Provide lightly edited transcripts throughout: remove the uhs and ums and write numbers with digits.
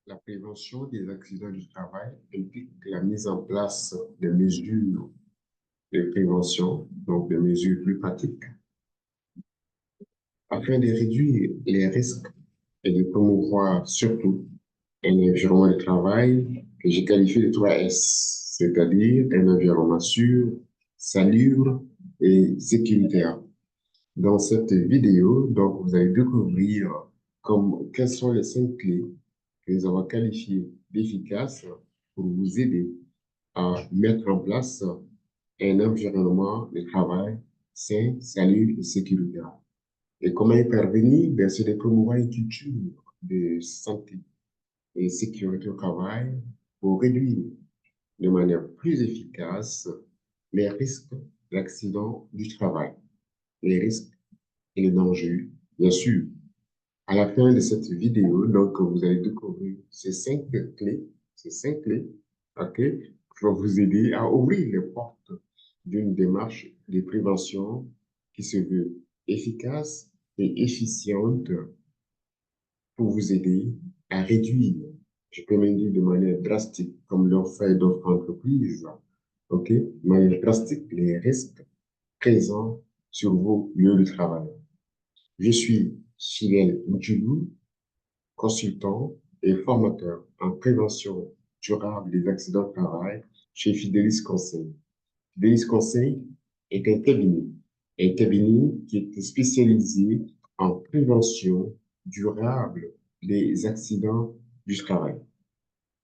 La prévention des accidents du travail implique la mise en place de mesures de prévention, donc des mesures plus pratiques, afin de réduire les risques et de promouvoir surtout un environnement de travail que j'ai qualifié de 3S, c'est-à-dire un environnement sûr, salubre et sécuritaire. Dans cette vidéo, donc, vous allez découvrir quelles sont les 5 clés que nous avons qualifiées d'efficaces pour vous aider à mettre en place un environnement de travail sain, salubre et sécuritaire. Et comment y parvenir? Ben, c'est de promouvoir une culture de santé et sécurité au travail pour réduire de manière plus efficace les risques d'accident du travail, les risques et les dangers, bien sûr. À la fin de cette vidéo, donc, vous allez découvrir ces 5 clés, OK, qui vont vous aider à ouvrir les portes d'une démarche de prévention qui se veut efficace et efficiente pour vous aider à réduire, je peux même dire de manière drastique, comme l'ont fait d'autres entreprises, OK, de manière drastique, les risques présents sur vos lieux de travail. Je suis Chilène Ndjoulou, consultant et formateur en prévention durable des accidents de travail chez Fidelis Conseil. Fidelis Conseil est un cabinet qui est spécialisé en prévention durable des accidents du travail.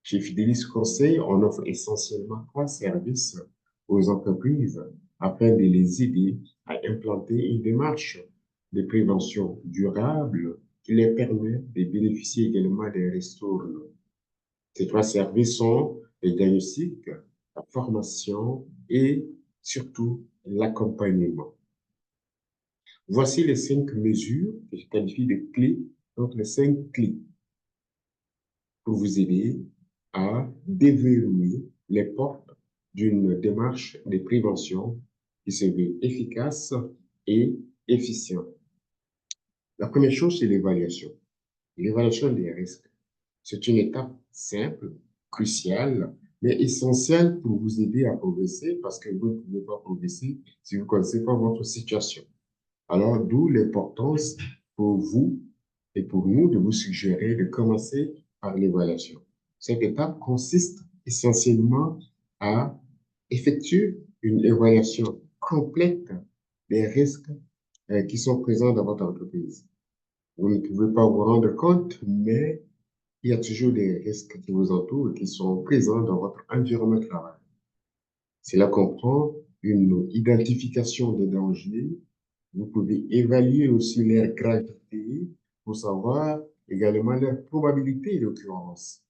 Chez Fidelis Conseil, on offre essentiellement 3 services aux entreprises afin de les aider à implanter une démarche de prévention durable qui les permet de bénéficier également des ristournes. Ces 3 services sont le diagnostic, la formation et surtout l'accompagnement. Voici les 5 mesures que je qualifie de clés, donc les 5 clés pour vous aider à déverrouiller les portes d'une démarche de prévention qui se veut efficace et efficiente. La première chose, c'est l'évaluation. L'évaluation des risques. C'est une étape simple, cruciale, mais essentielle pour vous aider à progresser parce que vous ne pouvez pas progresser si vous ne connaissez pas votre situation. Alors, d'où l'importance pour vous et pour nous de vous suggérer de commencer par l'évaluation. Cette étape consiste essentiellement à effectuer une évaluation complète des risques qui sont présents dans votre entreprise. Vous ne pouvez pas vous rendre compte, mais il y a toujours des risques qui vous entourent et qui sont présents dans votre environnement de travail. Cela comprend une identification des dangers. Vous pouvez évaluer aussi leur gravité pour savoir également leur probabilité d'occurrence.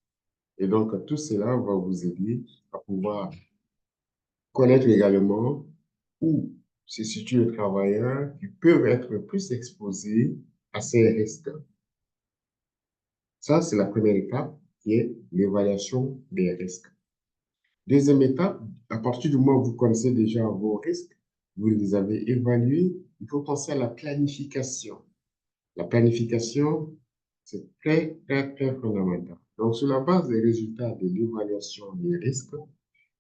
Et donc, tout cela va vous aider à pouvoir connaître également où se situent les travailleurs qui peuvent être plus exposés à ces risques. Ça, c'est la première étape qui est l'évaluation des risques. Deuxième étape, à partir du moment où vous connaissez déjà vos risques, vous les avez évalués, il faut penser à la planification. La planification, c'est très, très, très fondamental. Donc, sur la base des résultats de l'évaluation des risques,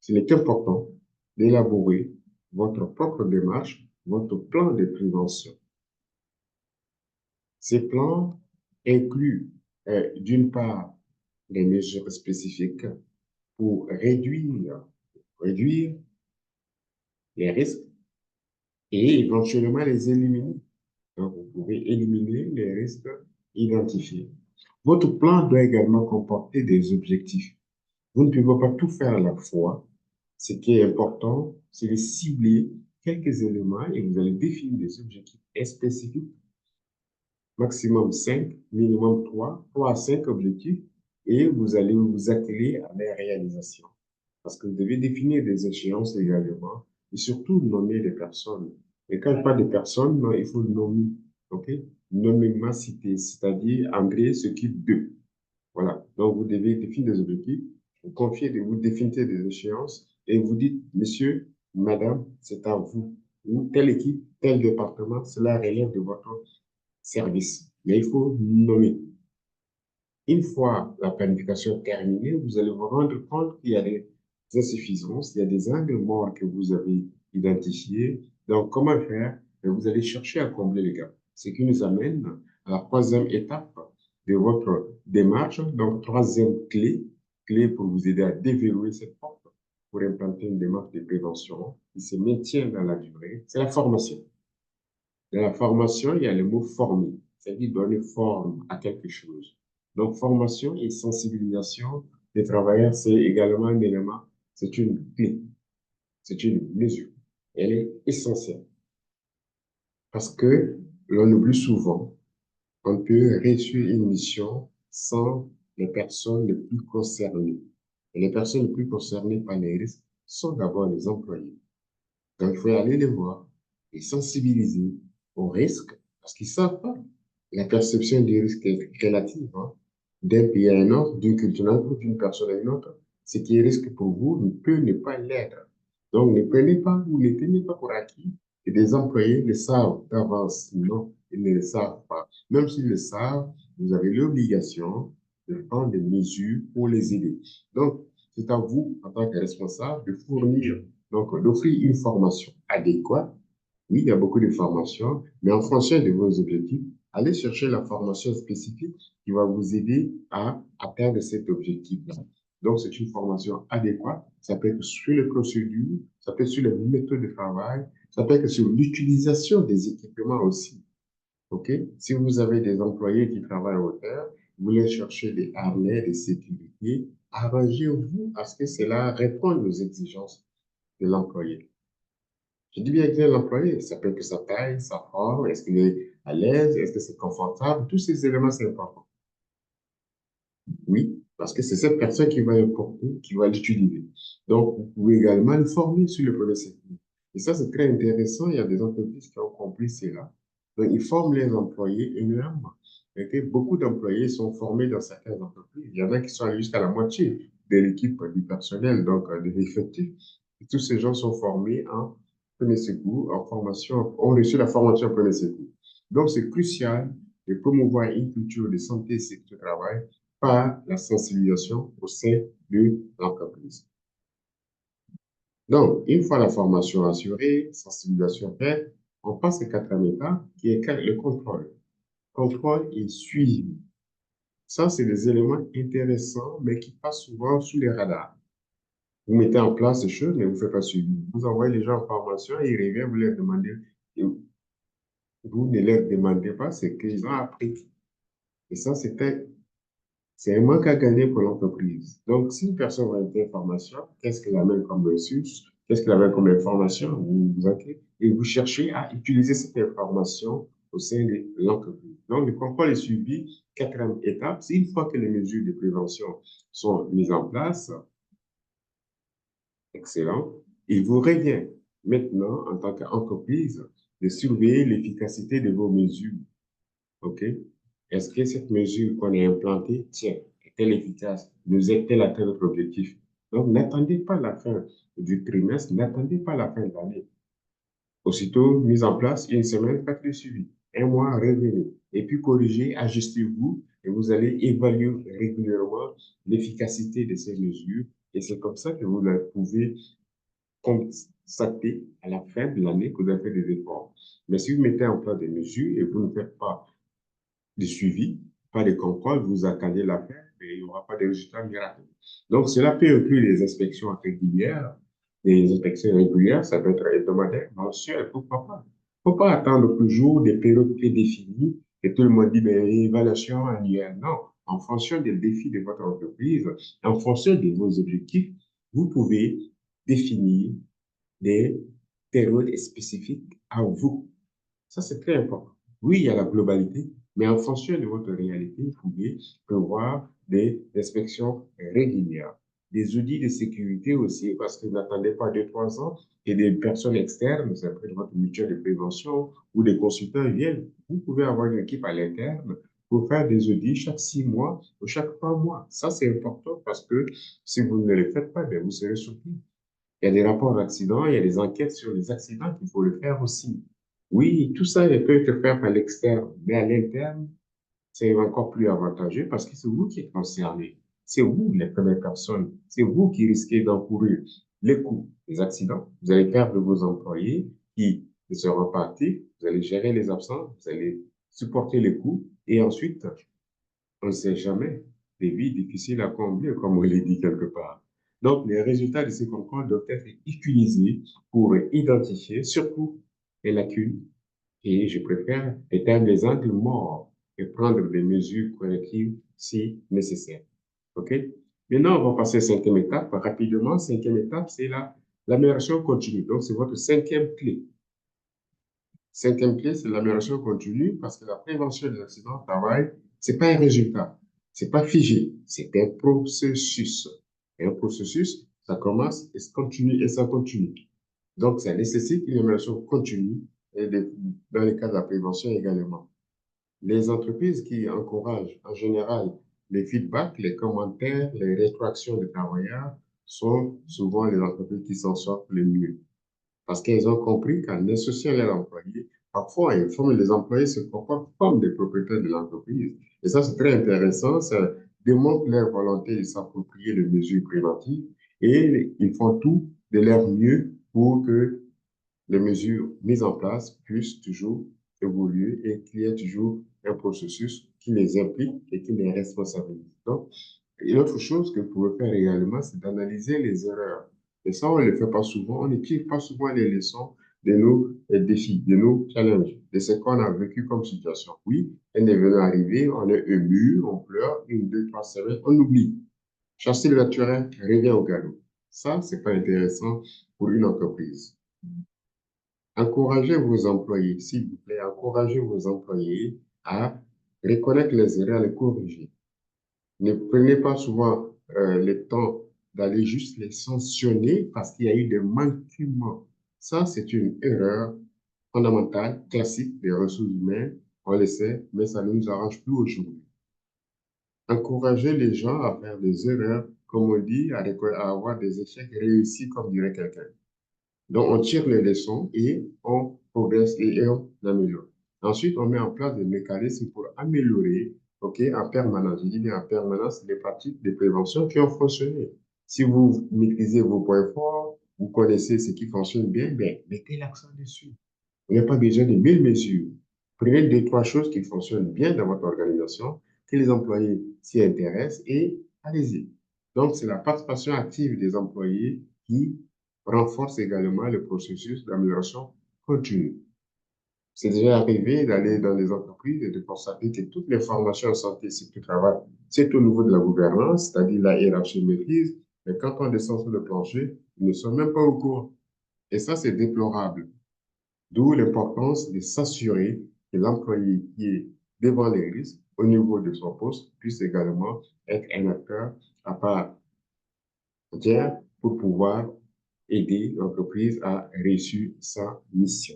il est important d'élaborer votre propre démarche, votre plan de prévention. Ces plans incluent, d'une part, des mesures spécifiques pour réduire les risques et éventuellement les éliminer. Donc, vous pouvez éliminer les risques identifiés. Votre plan doit également comporter des objectifs. Vous ne pouvez pas tout faire à la fois. Ce qui est important, c'est de cibler quelques éléments et vous allez définir des objectifs spécifiques, maximum 5, minimum 3 à 5 objectifs, et vous allez vous atteler à leur réalisation. Parce que vous devez définir des échéances également et surtout nommer des personnes. Et quand je parle de personnes, il faut nommer, OK? Nommer ma cité, c'est-à-dire André s'occupe de. Voilà. Donc, vous devez définir des objectifs, vous définissez des échéances et vous dites, monsieur, madame, c'est à vous. Ou telle équipe, tel département, cela relève de votre service. Mais il faut nommer. Une fois la planification terminée, vous allez vous rendre compte qu'il y a des insuffisances, il y a des angles morts que vous avez identifiés. Donc, comment faire? Vous allez chercher à combler les gaps. Ce qui nous amène à la troisième étape de votre démarche. Donc, troisième clé pour vous aider à déverrouiller cette porte, pour implanter une démarche de prévention qui se maintient dans la durée, c'est la formation. Dans la formation, il y a le mot former, c'est-à-dire donner forme à quelque chose. Donc, formation et sensibilisation des travailleurs, c'est également un élément, c'est une clé, c'est une mesure. Elle est essentielle parce que l'on oublie souvent, on peut réussir une mission sans les personnes les plus concernées. Et les personnes les plus concernées par les risques sont d'abord les employés. Donc, il faut aller les voir et sensibiliser aux risques parce qu'ils ne savent pas. La perception des risques est relative, hein. D'un pays à un autre, d'une culture à une autre, d'une personne à une autre. Ce qui est risque pour vous ne peut ne pas l'être. Donc, ne prenez pas ou ne tenez pas pour acquis que des employés le savent d'avance. Non, ils ne le savent pas. Même s'ils le savent, vous avez l'obligation de prendre des mesures pour les aider. Donc, c'est à vous, en tant que responsable, de fournir, donc d'offrir une formation adéquate. Oui, il y a beaucoup de formations, mais en fonction de vos objectifs, allez chercher la formation spécifique qui va vous aider à atteindre cet objectif-là. Donc, c'est une formation adéquate. Ça peut être sur les procédures, ça peut être sur les méthodes de travail, ça peut être sur l'utilisation des équipements aussi. OK? Si vous avez des employés qui travaillent au terre, vous voulez chercher des harnais de sécurité, arrangez-vous à ce que cela réponde aux exigences de l'employé. Je dis bien que l'employé, ça peut être sa taille, sa forme, est-ce qu'il est à l'aise, est-ce que c'est confortable, tous ces éléments, c'est important. Oui, parce que c'est cette personne qui va importer, qui va l'utiliser. Donc, vous pouvez également le former sur le premier secteur. Et ça, c'est très intéressant. Il y a des entreprises qui ont compris cela. Donc, ils forment les employés énormément. Et que beaucoup d'employés sont formés dans certaines entreprises. Il y en a qui sont allés jusqu'à la moitié de l'équipe du personnel, donc de l'effectif. Et tous ces gens sont formés en premier secours, en formation, ont reçu la formation en premier secours. Donc, c'est crucial de promouvoir une culture de santé et sécurité au travail par la sensibilisation au sein de l'entreprise. Donc, une fois la formation assurée, sensibilisation faite, on passe au quatrième étape qui est le contrôle. Contrôle et suivi. Ça, c'est des éléments intéressants, mais qui passent souvent sous les radars. Vous mettez en place des choses, mais vous ne faites pas suivi. Vous envoyez les gens en formation et ils reviennent, vous leur demandez, et vous ne leur demandez pas ce qu'ils ont appris. Et ça, c'est un manque à gagner pour l'entreprise. Donc, si une personne a une information, qu'est-ce qu'elle amène comme ressource? Qu'est-ce qu'elle amène comme information? Vous enquêtez et vous cherchez à utiliser cette information au sein de l'entreprise. Donc, le contrôle est suivi. Quatrième étape, c'est une fois que les mesures de prévention sont mises en place, excellent, il vous revient maintenant, en tant qu'entreprise, de surveiller l'efficacité de vos mesures. OK? Est-ce que cette mesure qu'on a implantée, tiens, est-elle efficace? Nous aide-t-elle à atteindre notre objectif? Donc, n'attendez pas la fin du trimestre, n'attendez pas la fin de l'année. Aussitôt mise en place, une semaine, faites le suivi. Un mois, revenez. Et puis corrigez, ajustez-vous et vous allez évaluer régulièrement l'efficacité de ces mesures. Et c'est comme ça que vous pouvez constater à la fin de l'année que vous avez fait des efforts. Mais si vous mettez en place des mesures et vous ne faites pas de suivi, pas de contrôle, vous attendez la fin, mais il n'y aura pas de résultat miracle. Donc, cela peut inclure les inspections régulières. Les inspections régulières, ça peut être hebdomadaire, mensuel, pourquoi pas. Il ne faut pas attendre toujours des périodes prédéfinies et tout le monde dit, ben, évaluation annuelle. Non, en fonction des défis de votre entreprise, en fonction de vos objectifs, vous pouvez définir des périodes spécifiques à vous. Ça, c'est très important. Oui, il y a la globalité, mais en fonction de votre réalité, vous pouvez prévoir des inspections régulières, des audits de sécurité aussi, parce que vous n'attendez pas 2, 3 ans et des personnes externes, ça peut être votre mutuelle de prévention ou des consultants viennent. Vous pouvez avoir une équipe à l'interne pour faire des audits chaque 6 mois ou chaque 3 mois. Ça, c'est important parce que si vous ne le faites pas, bien, vous serez surpris. Il y a des rapports d'accidents, il y a des enquêtes sur les accidents qu'il faut le faire aussi. Oui, tout ça peut être fait par l'externe, mais à l'interne, c'est encore plus avantageux parce que c'est vous qui êtes concerné. C'est vous, les premières personnes. C'est vous qui risquez d'encourir les coûts des accidents. Vous allez perdre vos employés qui seront partis. Vous allez gérer les absents. Vous allez supporter les coûts. Et ensuite, on ne sait jamais, des vies difficiles à combler, comme on l'a dit quelque part. Donc, les résultats de ces contrôles doivent être utilisés pour identifier surtout les lacunes et je préfère éteindre les angles morts et prendre des mesures correctives si nécessaire. OK? Maintenant, on va passer à la cinquième étape. Rapidement, cinquième étape, c'est l'amélioration continue. Donc, c'est votre cinquième clé. Cinquième clé, c'est l'amélioration continue parce que la prévention des accidents au travail, c'est pas un résultat. C'est pas figé. C'est un processus. Et un processus, ça commence et ça continue et ça continue. Donc, ça nécessite une amélioration continue et dans le cas de la prévention également. Les entreprises qui encouragent en général les feedbacks, les commentaires, les rétroactions des travailleurs sont souvent les entreprises qui s'en sortent le mieux. Parce qu'elles ont compris qu'en associant leurs employés, parfois, les employés se comportent comme des propriétaires de l'entreprise. Et ça, c'est très intéressant. Ça démontre leur volonté de s'approprier les mesures préventives et ils font tout de leur mieux pour que les mesures mises en place puissent toujours évoluer et qu'il y ait toujours un processus qui les implique et qui les responsabilise. Donc, une autre chose que vous pouvez faire également, c'est d'analyser les erreurs. Et ça, on ne le fait pas souvent. On ne tire pas souvent les leçons de nos défis, de nos challenges, de ce qu'on a vécu comme situation. Oui, un événement arrivé, on est ému, on pleure, une, deux, trois semaines, on oublie. Chasser le naturel revient au galop. Ça, c'est pas intéressant pour une entreprise. Encouragez vos employés, s'il vous plaît, encouragez vos employés à reconnaître les erreurs, à les corriger. Ne prenez pas souvent le temps d'aller juste les sanctionner parce qu'il y a eu des manquements. Ça, c'est une erreur fondamentale, classique des ressources humaines. On le sait, mais ça ne nous arrange plus aujourd'hui. Encouragez les gens à faire des erreurs, comme on dit, à avoir des échecs réussis, comme dirait quelqu'un. Donc, on tire les leçons et on progresse et on améliore. Ensuite, on met en place des mécanismes pour améliorer, OK, en permanence. Je dis bien en permanence, les pratiques de prévention qui ont fonctionné. Si vous maîtrisez vos points forts, vous connaissez ce qui fonctionne bien, bien, mettez l'accent dessus. Il n'y a pas besoin de 1000 mesures. Prenez deux, trois choses qui fonctionnent bien dans votre organisation, que les employés s'y intéressent et allez-y. Donc, c'est la participation active des employés qui renforce également le processus d'amélioration continue. C'est déjà arrivé d'aller dans les entreprises et de constater que toutes les formations en santé et sécurité du travail, c'est au niveau de la gouvernance, c'est-à-dire la hiérarchie maîtrise, mais quand on descend sur le plancher, ils ne sont même pas au courant. Et ça, c'est déplorable. D'où l'importance de s'assurer que l'employé qui est devant les risques au niveau de son poste puisse également être un acteur à part entière pour pouvoir aider l'entreprise à réussir sa mission.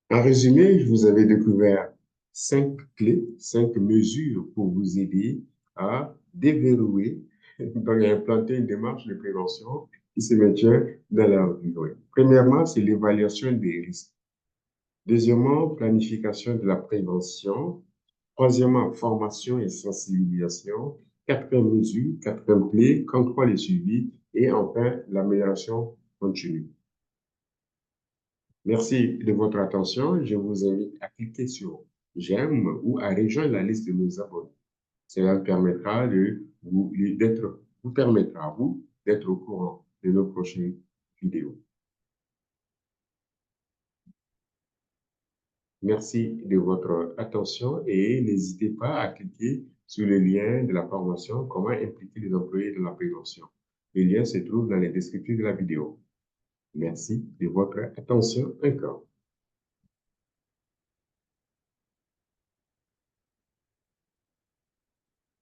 En résumé, je vous avais découvert 5 clés, 5 mesures pour vous aider à déverrouiller, donc à implanter une démarche de prévention qui se maintient dans la durée. Premièrement, c'est l'évaluation des risques. Deuxièmement, planification de la prévention. Troisièmement, formation et sensibilisation. Quatrième mesure, quatrième clé, contrôle et suivi. Et enfin, l'amélioration continue. Merci de votre attention. Je vous invite à cliquer sur j'aime ou à rejoindre la liste de nos abonnés. Cela permettra vous permettra à vous d'être au courant de nos prochaines vidéos. Merci de votre attention et n'hésitez pas à cliquer sur le lien de la formation Comment impliquer les employés dans la prévention. Le lien se trouve dans les descriptifs de la vidéo. Merci de votre attention encore.